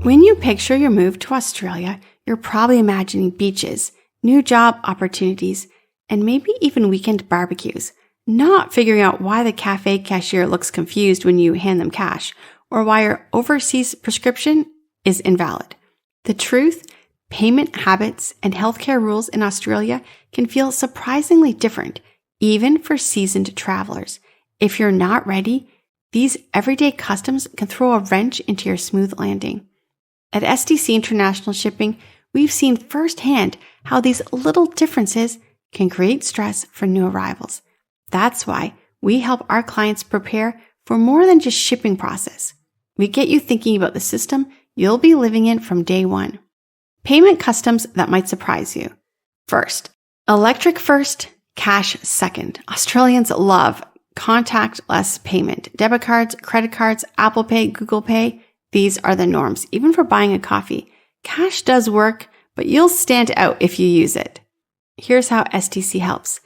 When you picture your move to Australia, you're probably imagining beaches, new job opportunities, and maybe even weekend barbecues, not figuring out why the cafe cashier looks confused when you hand them cash, or why your overseas prescription is invalid. The truth, payment habits and healthcare rules in Australia can feel surprisingly different, even for seasoned travelers. If you're not ready, these everyday customs can throw a wrench into your smooth landing. At SDC International Shipping, we've seen firsthand how these little differences can create stress for new arrivals. That's why we help our clients prepare for more than just shipping process. We get you thinking about the system you'll be living in from day one. Payment customs that might surprise you. First, electric first, cash second. Australians love contactless payment. Debit cards, credit cards, Apple Pay, Google Pay, these are the norms, even for buying a coffee. Cash does work, but you'll stand out if you use it. Here's how SDC helps.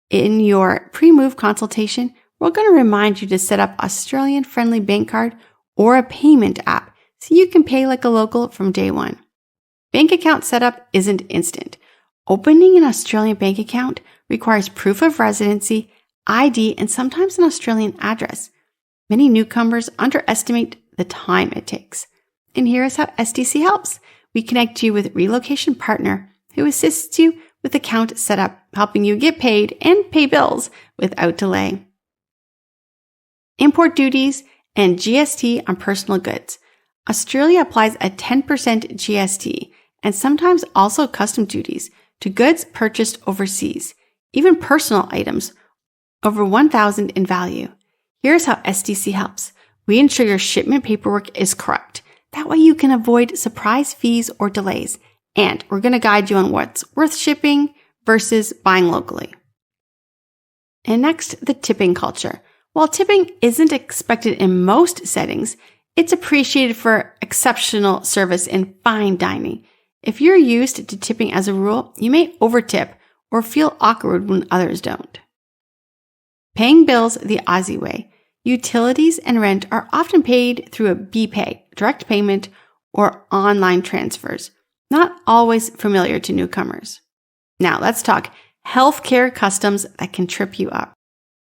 In your pre-move consultation, we're going to remind you to set up Australian-friendly bank card or a payment app so you can pay like a local from day one. Bank account setup isn't instant. Opening an Australian bank account requires proof of residency, ID, and sometimes an Australian address. Many newcomers underestimate the time it takes. And here is how SDC helps. We connect you with a relocation partner who assists you with account setup, helping you get paid and pay bills without delay. Import duties and GST on personal goods. Australia applies a 10% GST and sometimes also custom duties to goods purchased overseas, even personal items over $1,000 in value. Here's how SDC helps. We ensure your shipment paperwork is correct. That way you can avoid surprise fees or delays. And we're going to guide you on what's worth shipping versus buying locally. And next, the tipping culture. While tipping isn't expected in most settings, it's appreciated for exceptional service in fine dining. If you're used to tipping as a rule, you may overtip or feel awkward when others don't. Paying bills the Aussie way. Utilities and rent are often paid through a BPay, direct payment, or online transfers, not always familiar to newcomers. Now let's talk healthcare customs that can trip you up.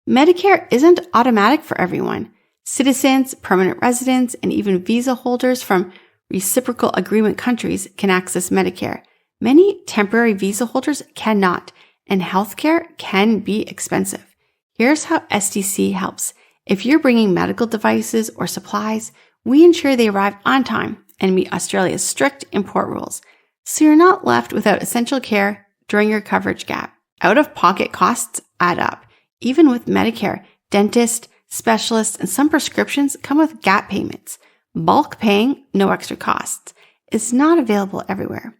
Medicare isn't automatic for everyone. Citizens, permanent residents, and even visa holders from reciprocal agreement countries can access Medicare. Many temporary visa holders cannot, and healthcare can be expensive. Here's how SDC helps. If you're bringing medical devices or supplies, we ensure they arrive on time and meet Australia's strict import rules, so you're not left without essential care during your coverage gap. Out-of-pocket costs add up. Even with Medicare, dentists, specialists, and some prescriptions come with gap payments. Bulk paying, no extra costs, is not available everywhere.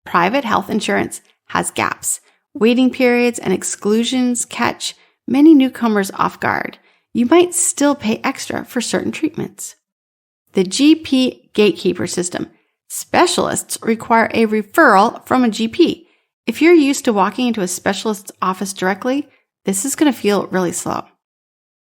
Private health insurance has gaps. Waiting periods and exclusions catch many newcomers off guard. You might still pay extra for certain treatments. The GP gatekeeper system. Specialists require a referral from a GP. If you're used to walking into a specialist's office directly, this is going to feel really slow.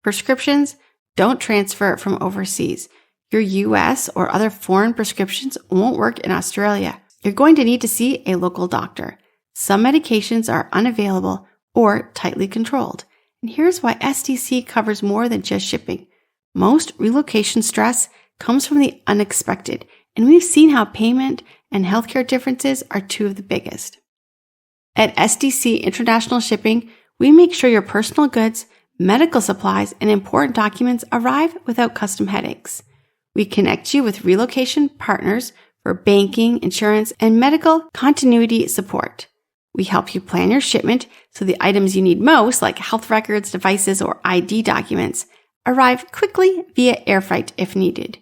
Prescriptions don't transfer from overseas. Your US or other foreign prescriptions won't work in Australia. You're going to need to see a local doctor. Some medications are unavailable or tightly controlled. And here's why SDC covers more than just shipping. Most relocation stress comes from the unexpected, and we've seen how payment and healthcare differences are two of the biggest. At SDC International Shipping, we make sure your personal goods, medical supplies, and important documents arrive without custom headaches. We connect you with relocation partners for banking, insurance, and medical continuity support. We help you plan your shipment so the items you need most, like health records, devices, or ID documents, arrive quickly via air freight if needed.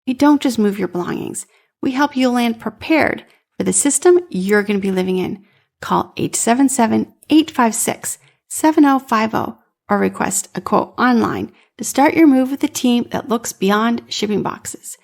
We don't just move your belongings. We help you land prepared for the system you're going to be living in. Call 877-856-7050 or request a quote online to start your move with a team that looks beyond shipping boxes.